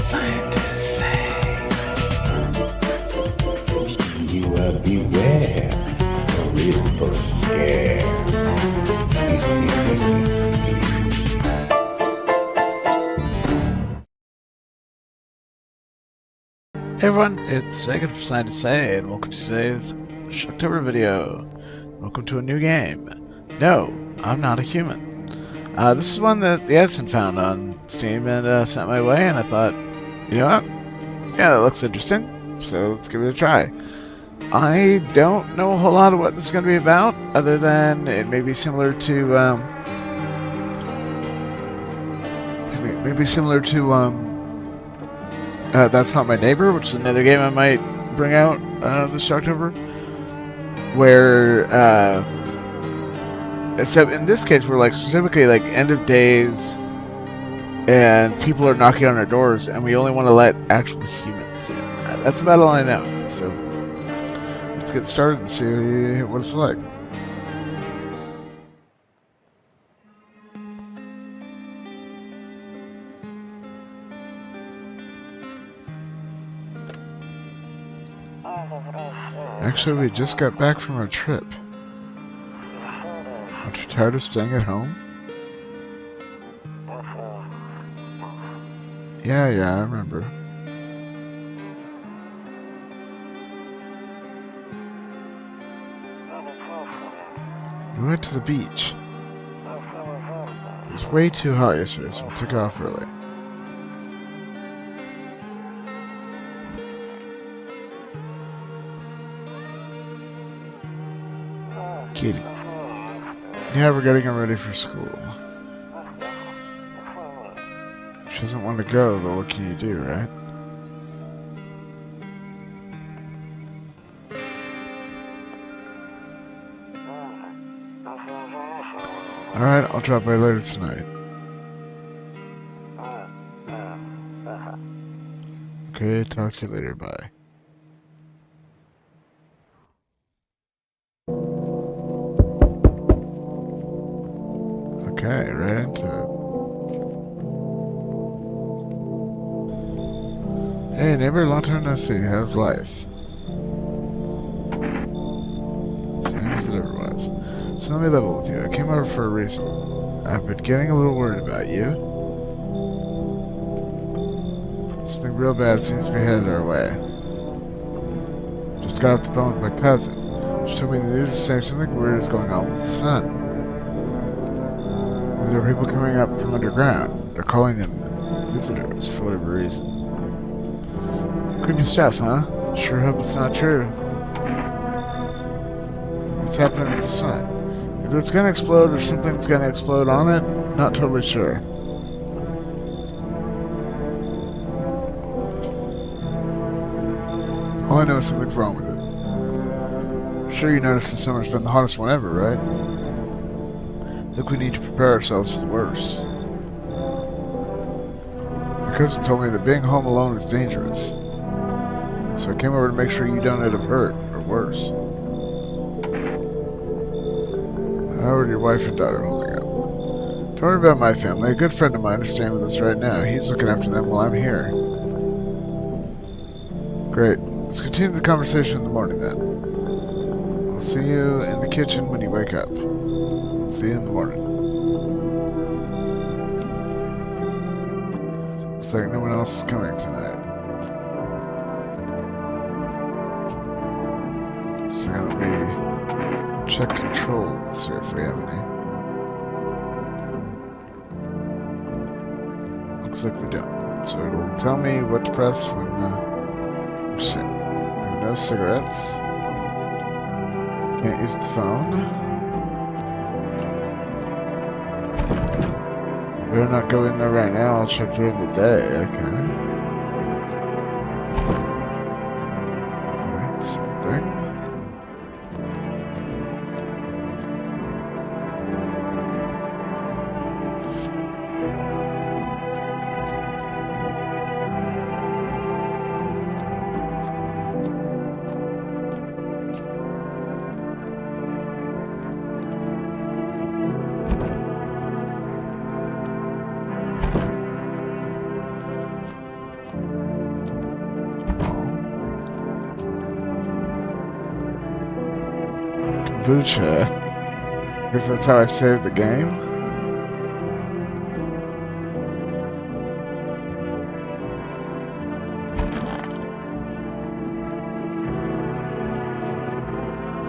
Scientists say you beware, a real for a scare. Hey everyone, it's Megan from Scientists Say, and welcome to today's Shocktober video. Welcome to a new game. No, I'm not a human. This is one that the Edison found on Steam and sent my way, and I thought, you know what? Yeah, that looks interesting, so let's give it a try. I don't know a whole lot of what this is going to be about, other than it may be similar to, That's Not My Neighbor, which is another game I might bring out this October. Where, except in this case, we're like specifically like end of days, and people are knocking on our doors, and we only want to let actual humans in. That's about all I know. So let's get started and see what it's like. Actually, we just got back from our trip. Aren't you tired of staying at home? Yeah, I remember. We went to the beach. It was way too hot yesterday, so we took off early. Kitty. Yeah, we're getting her ready for school. She doesn't want to go, but what can you do, right? Alright, I'll drop by later tonight. Okay, talk to you later, bye. Okay, right into it. Hey neighbor, long time no see. How's life? Same as it ever was. So let me level with you. I came over for a reason. I've been getting a little worried about you. Something real bad seems to be headed our way. Just got off the phone with my cousin. She told me the news is saying something weird is going on with the sun. There are people coming up from underground. They're calling them visitors for whatever reason. Creepy stuff, huh? Sure hope it's not true. What's happening with the sun? Either it's gonna explode or something's gonna explode on it. Not totally sure. All I know is something's wrong with it. Sure you noticed the summer's been the hottest one ever, right? I think we need to prepare ourselves for the worst. My cousin told me that being home alone is dangerous. So I came over to make sure you don't end up hurt, or worse. How are your wife and daughter holding up? Don't worry about my family. A good friend of mine is staying with us right now. He's looking after them while I'm here. Great. Let's continue the conversation in the morning then. I'll see you in the kitchen when you wake up. See you in the morning. Looks like no one else is coming tonight. So let me check controls, see if we have any. Looks like we don't. So it'll tell me what to press when no cigarettes. Can't use the phone. Better not go in there right now. I'll check during the day. Okay. Alright, same thing. kombucha. I guess that's how I saved the game.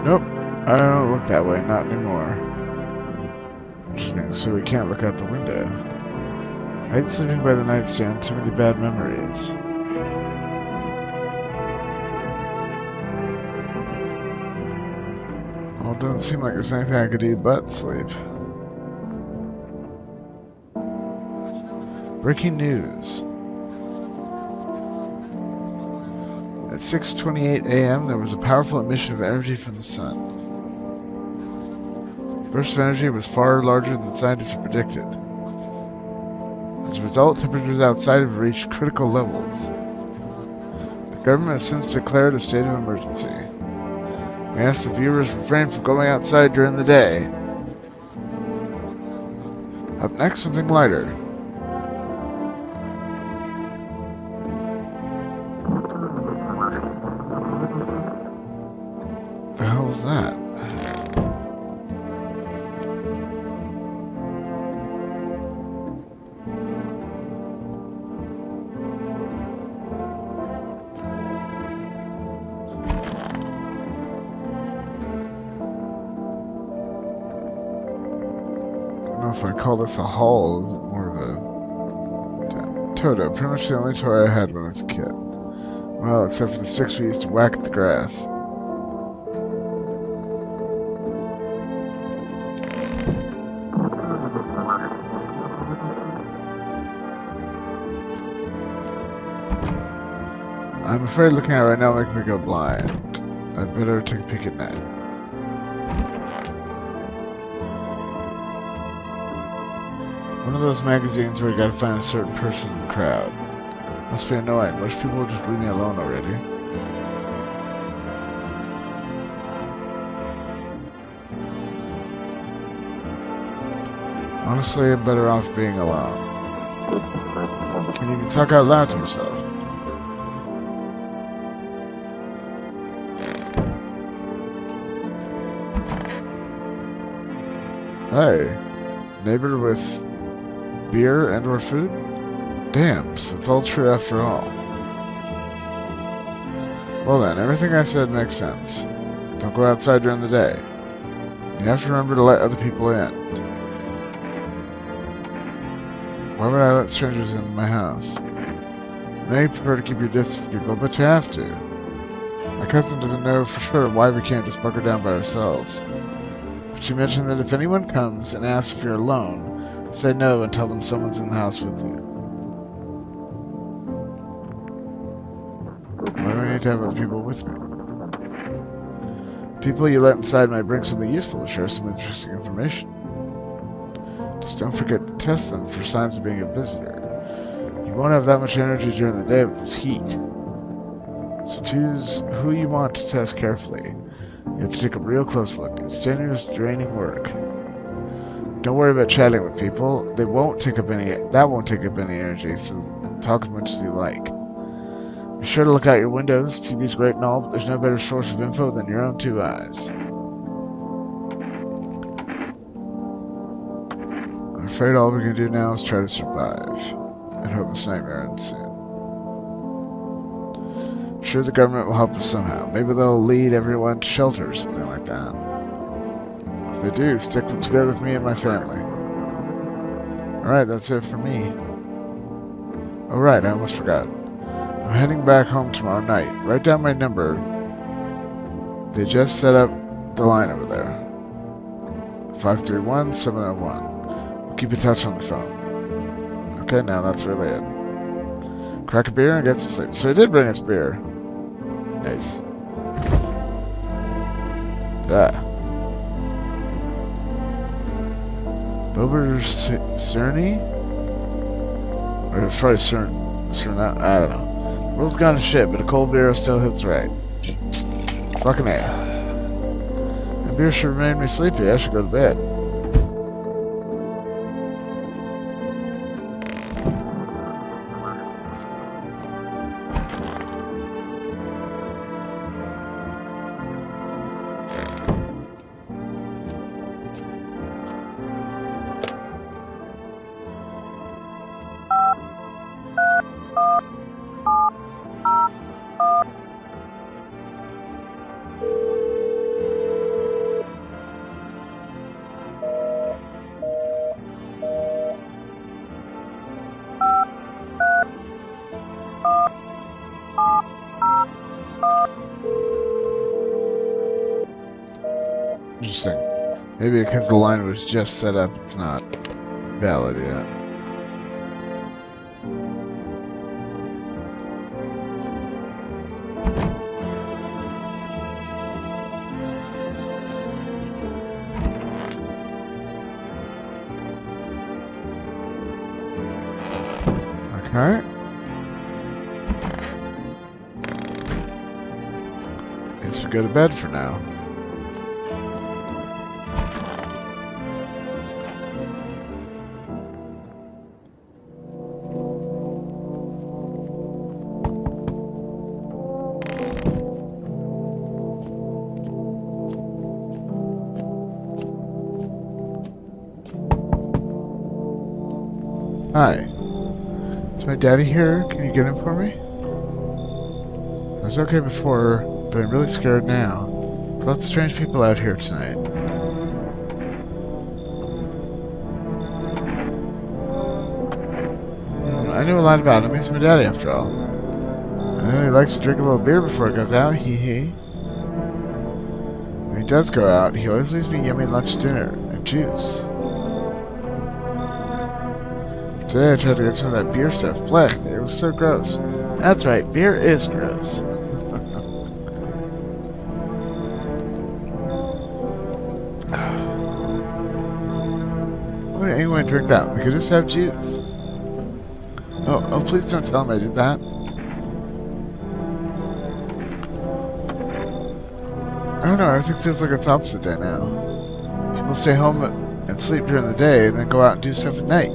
Nope, I don't look that way, not anymore. Interesting, so we can't look out the window. I hate sleeping by the nightstand, too many bad memories. Well, it doesn't seem like there's anything I could do but sleep. Breaking news. At 6:28 a.m., there was a powerful emission of energy from the sun. The burst of energy was far larger than scientists had predicted. As a result, temperatures outside have reached critical levels. The government has since declared a state of emergency. We ask the viewers refrain from going outside during the day. Up next, something lighter. The hell is that? I don't know if I call this a haul, is it more of a Toto, pretty much the only toy I had when I was a kid. Well, except for the sticks we used to whack at the grass. I'm afraid looking at it right now will make me go blind. I'd better take a peek at night. One of those magazines where you gotta find a certain person in the crowd. Must be annoying. Most people will just leave me alone already. Honestly, I'm better off being alone. Can you even talk out loud to yourself? Hey, neighbor with beer and or food? Damn, so it's all true after all. Well then, everything I said makes sense. Don't go outside during the day. You have to remember to let other people in. Why would I let strangers into my house? You may prefer to keep your distance from people, but you have to. My cousin doesn't know for sure why we can't just bunker down by ourselves. She mentioned that if anyone comes and asks if you're alone, say no and tell them someone's in the house with you. Why do I need to have other people with me? People you let inside might bring something useful to share some interesting information. Just don't forget to test them for signs of being a visitor. You won't have that much energy during the day with this heat. So choose who you want to test carefully. You have to take a real close look. It's strenuous, draining work. Don't worry about chatting with people. That won't take up any energy, so talk as much as you like. Be sure to look out your windows. TV's great and all, but there's no better source of info than your own two eyes. I'm afraid all we can do now is try to survive, and hope this nightmare ends soon. I'm sure the government will help us somehow. Maybe they'll lead everyone to shelter or something like that. If they do, stick together with me and my family. Alright, that's it for me. Oh right, I almost forgot. I'm heading back home tomorrow night. Write down my number. They just set up the line over there. 531-701. We'll keep in touch on the phone. Okay, now that's really it. Crack a beer and get some sleep. So he did bring us beer. Nice. Bober Cerny? Or it's probably Cern. I don't know. The world's gone to shit, but a cold beer still hits right. Fucking A. That beer should have made me sleepy. I should go to bed. Interesting. Maybe because the line was just set up, it's not valid yet. Okay. Guess we go to bed for now. Hi. Is my daddy here? Can you get him for me? I was okay before, but I'm really scared now. There's lots of strange people out here tonight. I knew a lot about him. He's my daddy, after all. I know he likes to drink a little beer before he goes out. Hee hee. When he does go out, he always leaves me yummy lunch, dinner, and juice. Today I tried to get some of that beer stuff. Blech, it was so gross. That's right, beer is gross. Why would anyone drink that? We could just have juice. Oh, please don't tell him I did that. I don't know, everything feels like it's opposite day now. People stay home and sleep during the day and then go out and do stuff at night.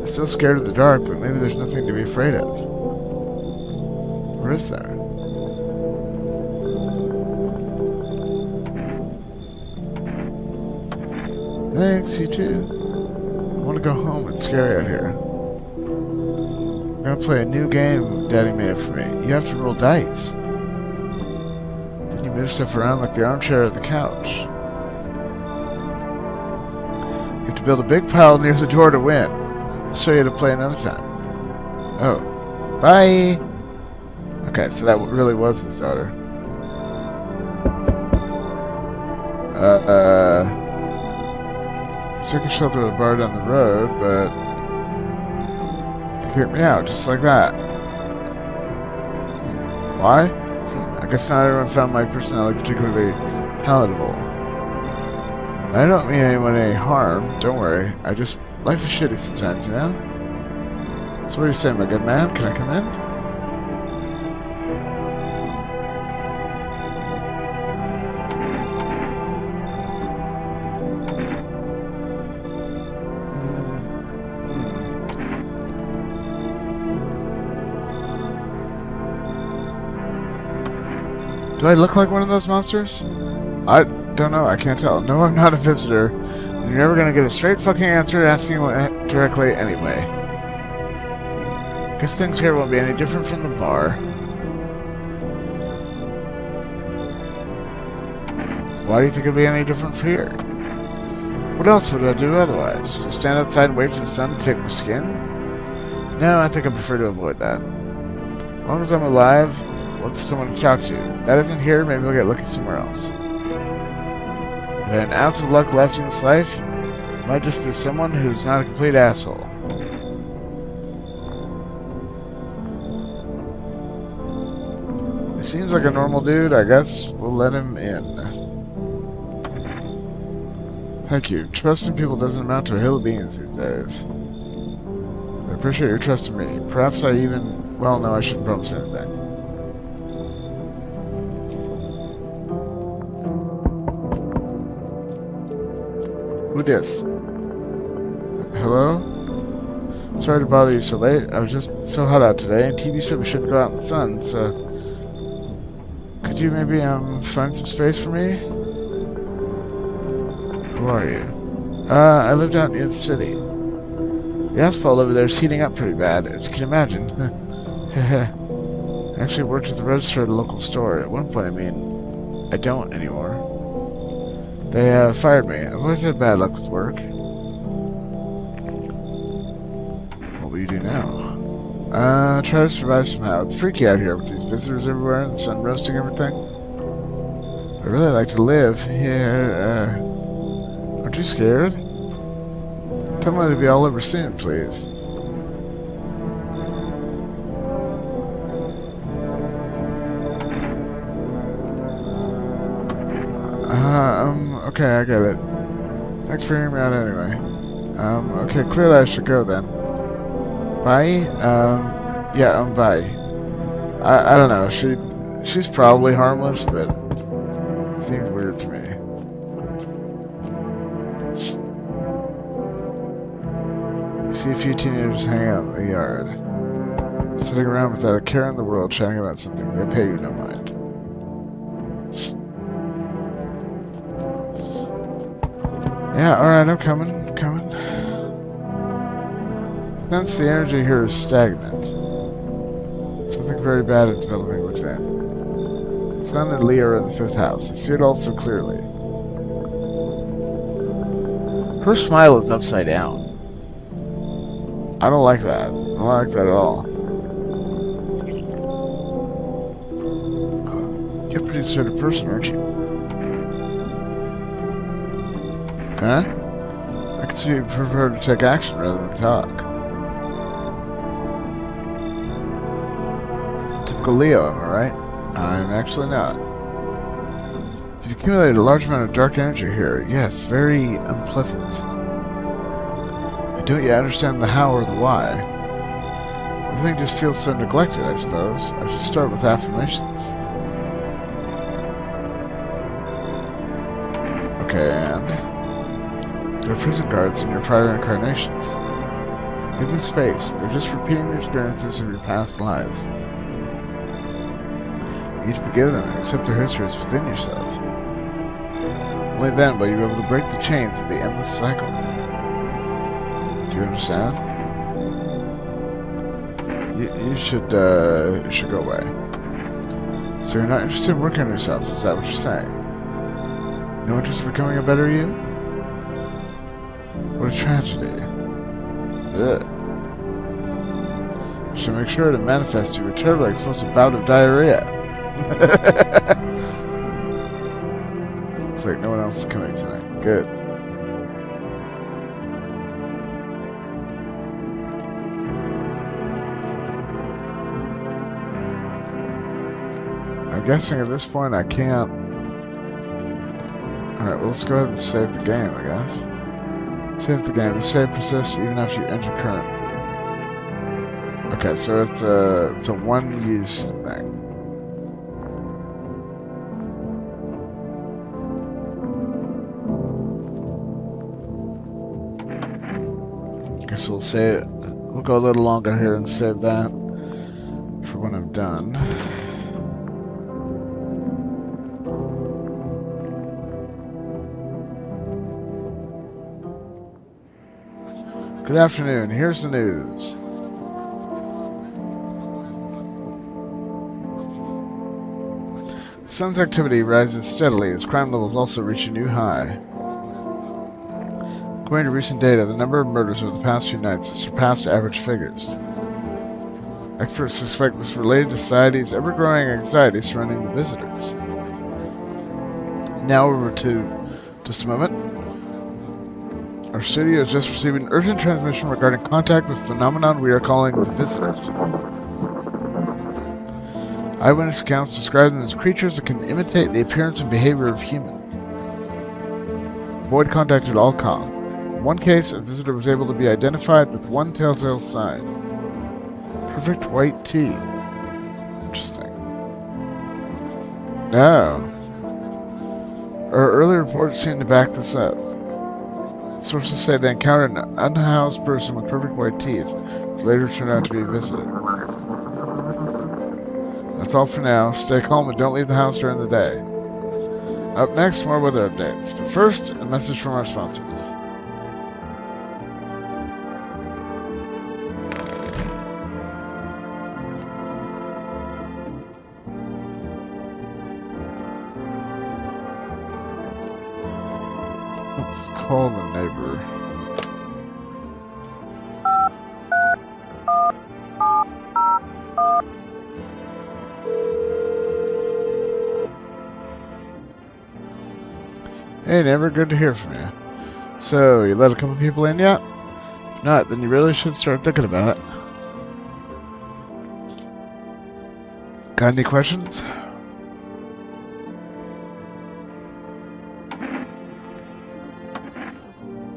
I'm still scared of the dark, but maybe there's nothing to be afraid of. Or is there? Thanks, you too. I want to go home. It's scary out here. I'm gonna play a new game Daddy made for me. You have to roll dice. Then you move stuff around like the armchair or the couch. You have to build a big pile near the door to win. I'll show you how to play another time. Oh. Bye! Okay, so that really was his daughter. Took a shelter at a bar down the road, but they kicked me out, just like that. Why? I guess not everyone found my personality particularly palatable. I don't mean anyone any harm, don't worry. Life is shitty sometimes, you know? So what do you say, my good man? Can I come in? Do I look like one of those monsters? I don't know, I can't tell. No, I'm not a visitor. And you're never gonna get a straight fucking answer asking directly anyway. Guess things here won't be any different from the bar. Why do you think it'll be any different from here? What else would I do otherwise? Just stand outside and wait for the sun to take my skin? No, I think I prefer to avoid that. As long as I'm alive, look for someone to talk to. If that isn't here, maybe we'll get lucky somewhere else. If I had an ounce of luck left in this life, it might just be someone who's not a complete asshole. He seems like a normal dude. I guess we'll let him in. Thank you. Trusting people doesn't amount to a hill of beans these days. I appreciate your trust in me. Perhaps I even... Well, no, I shouldn't promise anything. Who dis? Hello? Sorry to bother you so late. I was just so hot out today, and TV said we shouldn't go out in the sun, so... Could you maybe, find some space for me? Who are you? I lived out near the city. The asphalt over there is heating up pretty bad, as you can imagine. I actually worked at the register at a local store. At one point, I don't anymore. They, fired me. I've always had bad luck with work. What will you do now? Try to survive somehow. It's freaky out here with these visitors everywhere and the sun roasting everything. Are really like to live here. Aren't you scared? Tell me to be all over soon, please. Okay, I get it. Thanks for hearing me out anyway. Okay, clearly I should go then. Bye? Yeah, bye. I don't know, she's probably harmless, but it seemed weird to me. You see a few teenagers hanging out in the yard. Sitting around without a care in the world, chatting about something. They pay you no mind. Yeah, alright, I'm coming. Since the energy here is stagnant, something very bad is developing within. Sun and Leo are in the 5th house. I see it all so clearly. Her smile is upside down. I don't like that. I don't like that at all. You're a pretty assertive person, aren't you? Huh? I can see you prefer to take action rather than talk. Typical Leo, am I right? I'm actually not. You've accumulated a large amount of dark energy here. Yes, very unpleasant. I don't yet understand the how or the why. Everything just feels so neglected, I suppose. I should start with affirmations. Okay, and... there are prison guards in your prior incarnations. Give them space. They're just repeating the experiences of your past lives. You need to forgive them and accept their histories within yourself. Only then will you be able to break the chains of the endless cycle. Do you understand? You should go away. So you're not interested in working on yourself, is that what you're saying? No interest in becoming a better you? What a tragedy. Ugh. I should make sure to manifest you a terribly explosive bout of diarrhea. Looks like no one else is coming tonight. Good. I'm guessing at this point I can't... Alright, well let's go ahead and save the game, I guess. Save the game. The save persists even after you enter current. Okay, so it's a one-use thing. Guess we'll save. We'll go a little longer here and save that for when I'm done. Good afternoon. Here's the news. The sun's activity rises steadily as crime levels also reach a new high. According to recent data, the number of murders over the past few nights has surpassed average figures. Experts suspect this is related to society's ever-growing anxiety surrounding the visitors. Now over to... just a moment. Our studio has just received an urgent transmission regarding contact with the phenomenon we are calling the visitors. Eyewitness accounts describe them as creatures that can imitate the appearance and behavior of humans. Avoid contact at all costs. In one case, a visitor was able to be identified with one telltale sign. Perfect white teeth. Interesting. Oh. Our early reports seem to back this up. Sources say they encountered an unhoused person with perfect white teeth, which later turned out to be a visitor. That's all for now. Stay calm and don't leave the house during the day. Up next, more weather updates. But first, a message from our sponsors. Let's call the neighbor. Hey, neighbor, good to hear from you. So, you let a couple people in yet? If not, then you really should start thinking about it. Got any questions?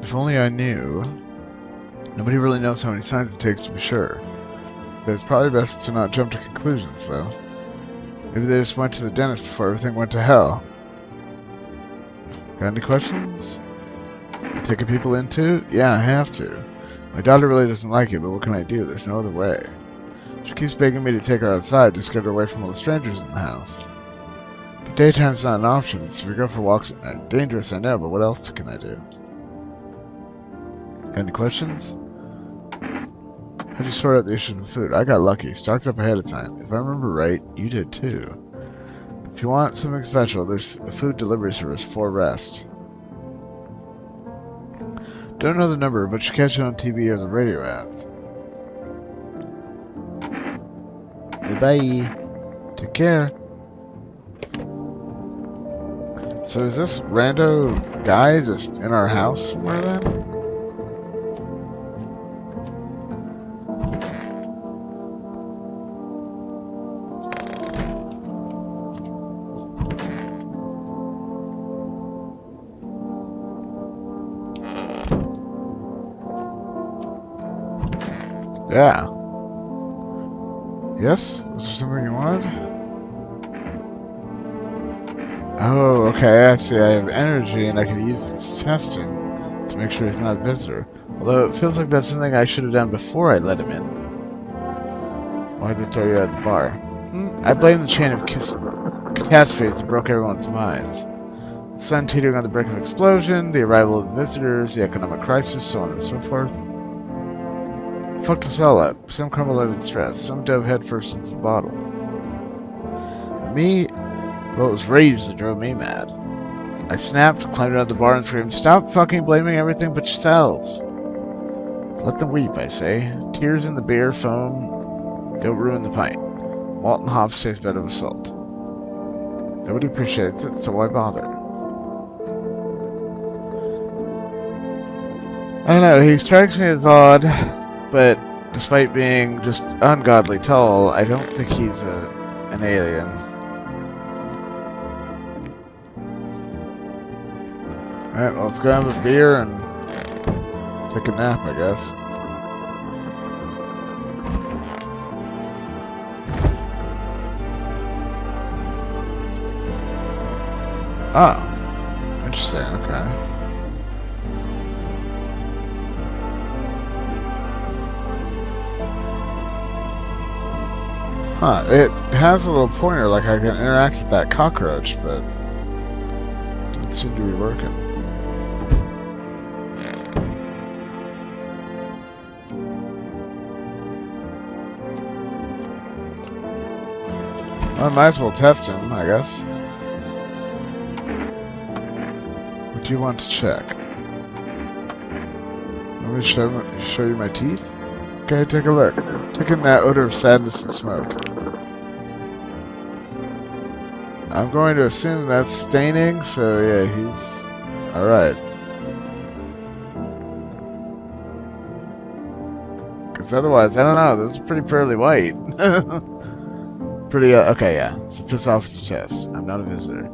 If only I knew. Nobody really knows how many signs it takes to be sure. But it's probably best to not jump to conclusions, though. Maybe they just went to the dentist before everything went to hell. Got any questions? You taking people in too? Yeah, I have to. My daughter really doesn't like it, but what can I do? There's no other way. She keeps begging me to take her outside, just get her away from all the strangers in the house. But daytime's not an option, so we go for walks at night. Dangerous, I know, but what else can I do? Got any questions? How'd you sort out the issues with food? I got lucky. Stocked up ahead of time. If I remember right, you did too. If you want something special, there's a food delivery service for rest. Don't know the number, but you catch it on TV or the radio ads. Hey, bye. Take care. So is this rando guy just in our house somewhere then? Yeah. Yes? Was there something you wanted? Oh, okay, I see. I have energy and I can use its testing to make sure he's not a visitor. Although it feels like that's something I should have done before I let him in. Why'd they throw you at the bar? I blame the chain of catastrophes that broke everyone's minds. The sun teetering on the brink of explosion, the arrival of the visitors, the economic crisis, so on and so forth. Fucked us all up. Some crumbled under the stress. Some dove headfirst into the bottle. Me? Well, it was rage that drove me mad. I snapped, climbed out the bar and screamed, "Stop fucking blaming everything but yourselves!" Let them weep, I say. Tears in the beer, foam, don't ruin the pint. Malt and hops taste better with salt. Nobody appreciates it, so why bother? I don't know, he strikes me as odd. But despite being just ungodly tall, I don't think he's an alien. Alright, well, let's go have a beer and take a nap, I guess. Oh. Interesting, okay. Huh, it has a little pointer like I can interact with that cockroach, but it doesn't seem to be working. I might as well test him, I guess. What do you want to check? Want me to show you my teeth? Okay, take a look. Take in that odor of sadness and smoke. I'm going to assume that's staining, so yeah, he's alright. Because otherwise, I don't know, this is pretty pearly white. Pretty, okay, yeah. So piss off with the chest. I'm not a visitor.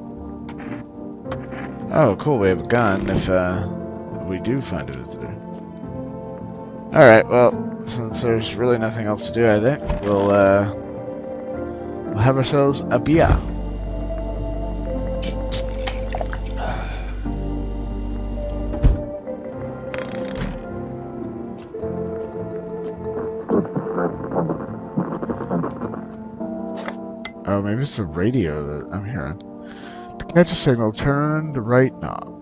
Oh, cool, we have a gun if we do find a visitor. Alright, well, since there's really nothing else to do, I think, we'll have ourselves a beer. Oh, maybe it's the radio that I'm hearing. To catch a signal, turn the right knob.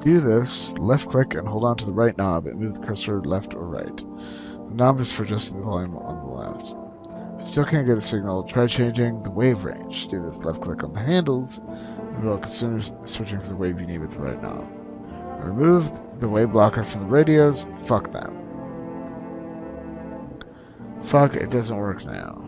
Do this, left click and hold on to the right knob and move the cursor left or right. The knob is for adjusting the volume on the left. If you still can't get a signal, try changing the wave range. Do this, left click on the handles and will consider searching for the wave you need with the right knob. Remove the wave blocker from the radios. Fuck them. Fuck, it doesn't work now.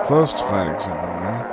close to finding someone, right?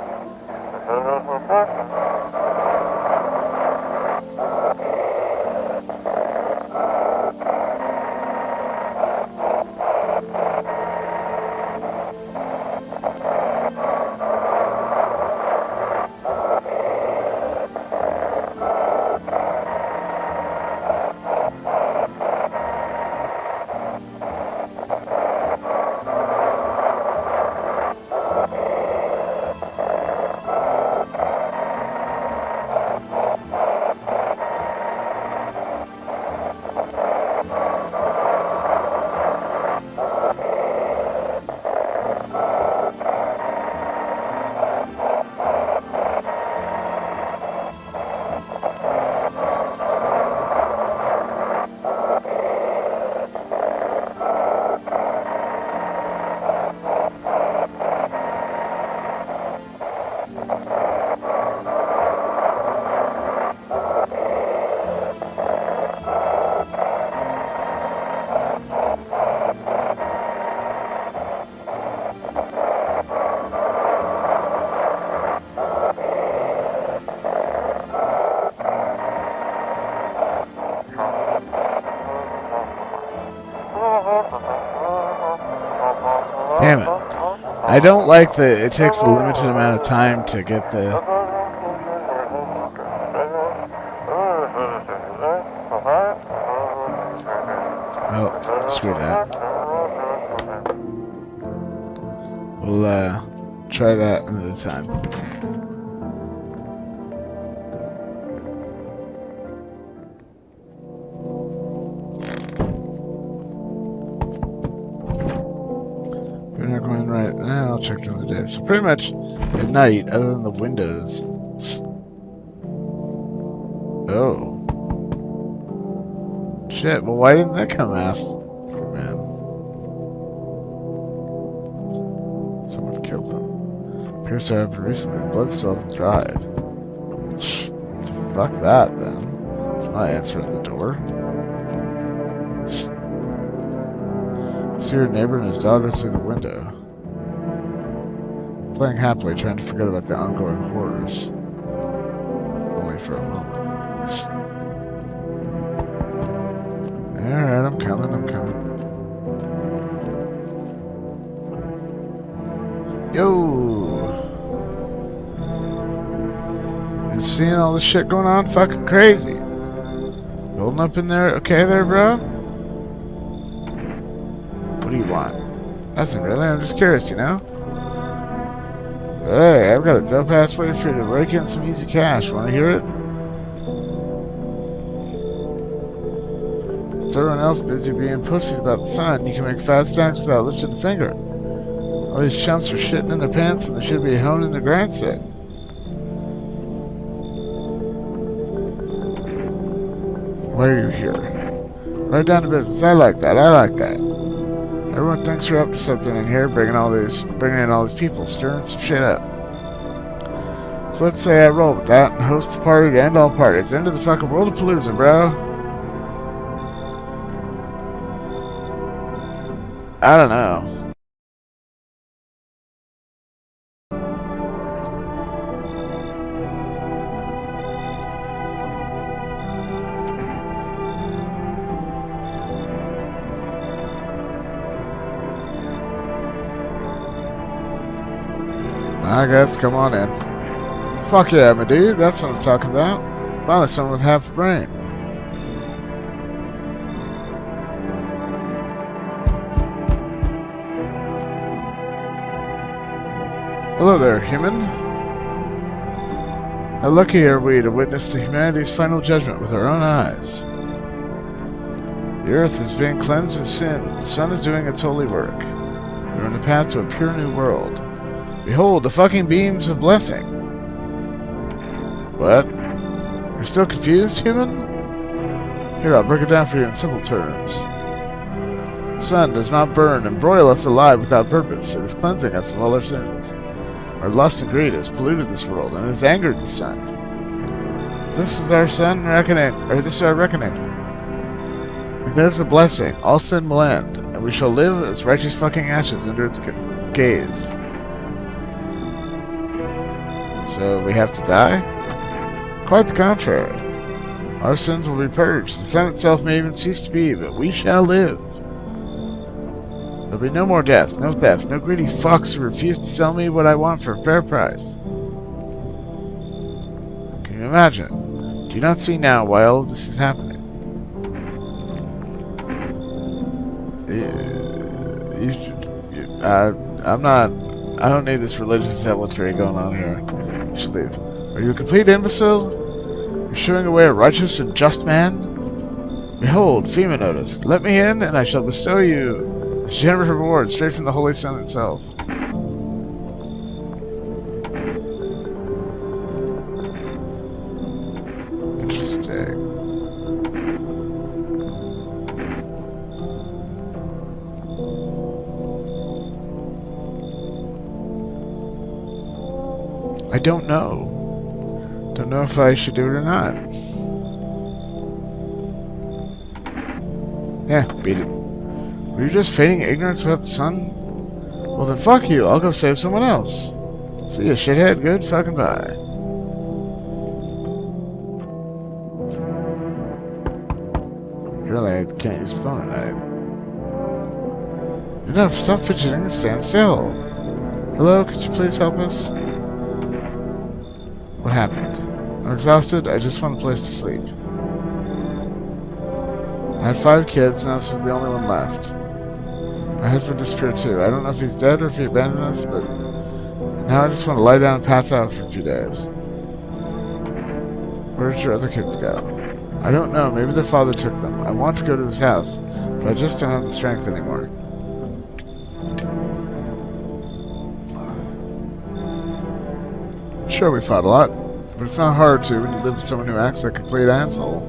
Damn it. I don't like that it takes a limited amount of time to get the... Oh, screw that. We'll try that another time. We're not going right now. I'll check during the day. So pretty much at night, other than the windows. Oh. Shit, well why didn't that come out? Man. Someone killed them. Appears to have been recently. Blood cells dried. Fuck that then. I'm not answering the door. See your neighbor and his daughter through the window. Playing happily, trying to forget about the ongoing horrors. Only for a moment. Alright, I'm coming. Yo! You seeing all this shit going on? Fucking crazy. You holding up in there? Okay there, bro? What do you want? Nothing really, I'm just curious, you know? Hey, I've got a dope ass way for you to rake in some easy cash. Wanna hear it? Since everyone else busy being pussies about the sun, you can make fat stacks without lifting a finger. All these chumps are shitting in their pants when they should be honing their grind set. Why are you here? Right down to business. I like that. Everyone thinks you're up to something in here, bringing in all these people, stirring some shit up. So let's say I roll with that and host the party to end all parties. End of the fucking world of Palooza, bro. I don't know. I guess, come on in. Fuck yeah, my dude, that's what I'm talking about. Finally someone with half a brain. Hello there, human. How lucky are we to witness the humanity's final judgment with our own eyes. The earth is being cleansed of sin. The sun is doing its holy work. We're on the path to a pure new world. Behold, the fucking beams of blessing. What? You're still confused, human? Here, I'll break it down for you in simple terms. The sun does not burn and broil us alive without purpose. It is cleansing us of all our sins. Our lust and greed has polluted this world and has angered the sun. This is our this is our reckoning. And there's a blessing. All sin will end, and we shall live as righteous fucking ashes under its gaze. So we have to die? Quite the contrary. Our sins will be purged. The sun itself may even cease to be, but we shall live. There'll be no more death, no theft, no greedy fucks who refuse to sell me what I want for a fair price. Can you imagine? Do you not see now why all of this is happening? I don't need this religious zealotry going on here. You should leave. Are you a complete imbecile? You're showing away a righteous and just man? Behold, FEMA notice. Let me in, and I shall bestow you this generous reward straight from the Holy Sun itself. Interesting. I don't know. Don't know if I should do it or not. Yeah, beat it. Were you just feigning ignorance about the sun? Well then fuck you, I'll go save someone else. See ya, shithead, good fucking bye. Really, I can't use the phone tonight. Enough, stop fidgeting and stand still. Hello, could you please help us? What happened? I'm exhausted, I just want a place to sleep. I had 5 kids, and this was the only one left. My husband disappeared too. I don't know if he's dead or if he abandoned us, but now I just want to lie down and pass out for a few days. Where did your other kids go? I don't know, maybe their father took them. I want to go to his house, but I just don't have the strength anymore. Sure, we fought a lot, but it's not hard to when you live with someone who acts like a complete asshole.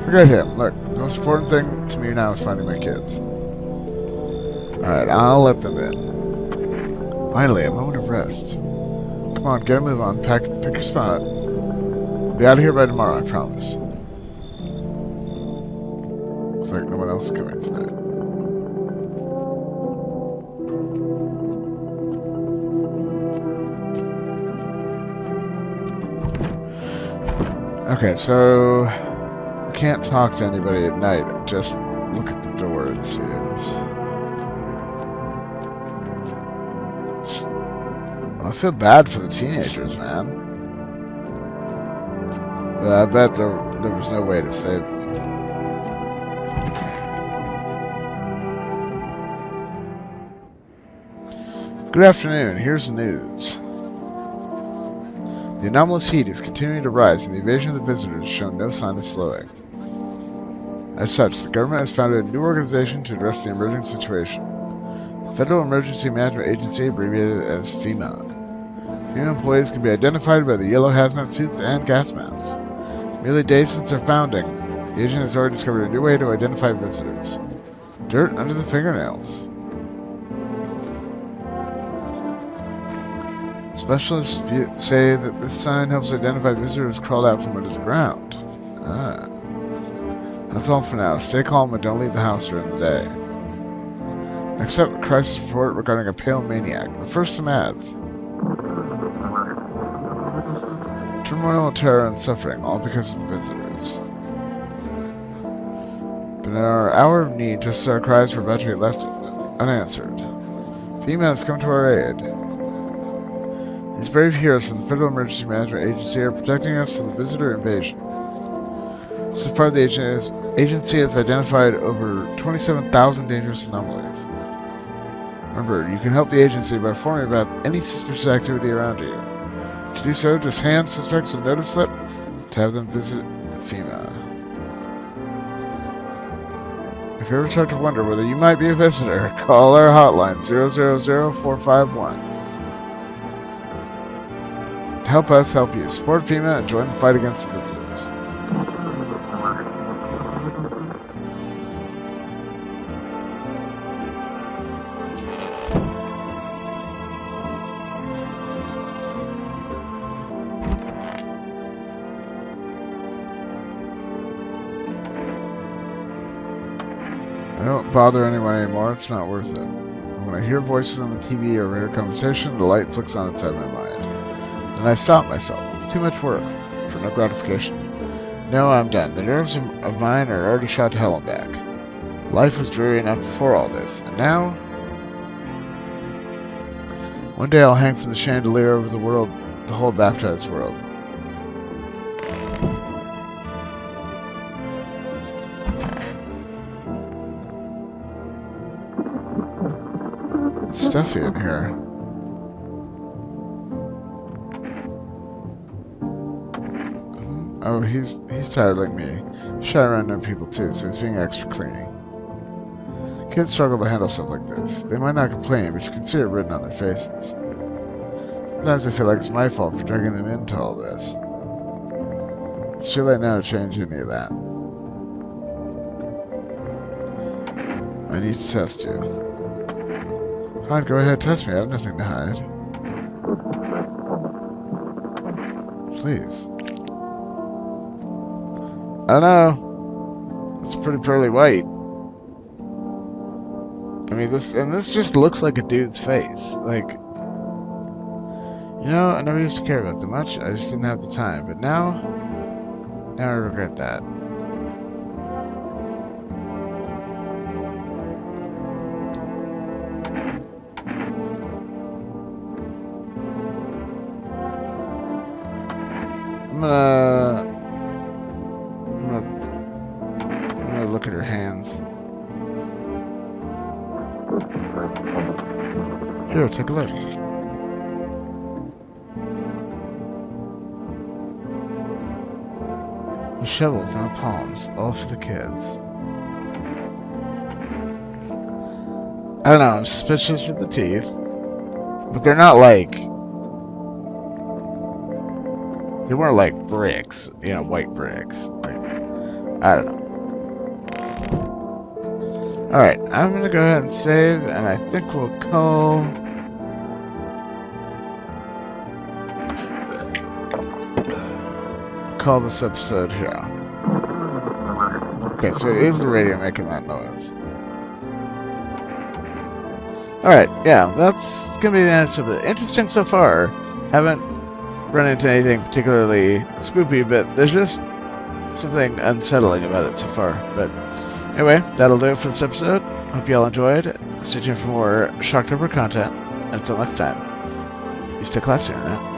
Forget him. Look, the most important thing to me now is finding my kids. Alright, I'll let them in. Finally, a moment of rest. Come on, get a move on. Pick your spot. We'll be out of here by tomorrow, I promise. Looks like no one else is coming tonight. Okay, so I can't talk to anybody at night. Just look at the door, it seems. Well, I feel bad for the teenagers, man. But I bet there was no way to save them. Good afternoon. Here's the news. The anomalous heat is continuing to rise, and the invasion of the visitors has shown no sign of slowing. As such, the government has founded a new organization to address the emerging situation. The Federal Emergency Management Agency, abbreviated as FEMA. FEMA employees can be identified by the yellow hazmat suits and gas masks. Merely days since their founding, the agency has already discovered a new way to identify visitors. Dirt under the fingernails. Specialists say that this sign helps identify visitors crawled out from under the ground. Ah. That's all for now. Stay calm and don't leave the house during the day. Next up, a crisis report regarding a pale maniac. But first, some ads. Turmoil, terror, and suffering, all because of the visitors. But in our hour of need, just as our cries were about to be left unanswered, FEMA has come to our aid. These brave heroes from the Federal Emergency Management Agency are protecting us from the visitor invasion. So far, the agency has identified over 27,000 dangerous anomalies. Remember, you can help the agency by informing about any suspicious activity around you. To do so, just hand suspects a notice slip to have them visit FEMA. If you ever start to wonder whether you might be a visitor, call our hotline 000-451. To help us help you, support FEMA and join the fight against the visitors. I don't bother anyone anymore, it's not worth it. When I hear voices on the TV or hear conversation, the light flicks on inside my mind. Then I stopped myself. It's too much work for no gratification. No, I'm done. The nerves of mine are already shot to hell and back. Life was dreary enough before all this, and now... One day I'll hang from the chandelier over the world, the whole baptized world. It's stuffy in here. Oh, he's tired like me. Shy around other people too, so he's being extra cleaning. Kids struggle to handle stuff like this. They might not complain, but you can see it written on their faces. Sometimes I feel like it's my fault for dragging them into all this. It's too late now to change any of that. I need to test you. Fine, go ahead, test me. I have nothing to hide. Please. I don't know. It's pretty pearly white. I mean, this just looks like a dude's face. Like, you know, I never used to care about them much. I just didn't have the time. But now I regret that. I'm gonna look at her hands. Here, take a look. The shovels, no palms, all for the kids. I don't know, I'm suspicious of the teeth, but they're not like... They weren't like bricks, you know, white bricks. Like, I don't know. Alright, I'm gonna go ahead and save, and I think we'll call this episode here. Okay, so it is the radio making that noise. Alright, yeah, that's gonna be the end of it. Interesting so far. Haven't run into anything particularly spoopy, but there's just something unsettling about it so far. But anyway, that'll do it for this episode. Hope you all enjoyed. Stay tuned for more Shocktober content. Until next time, you stay classy, Internet.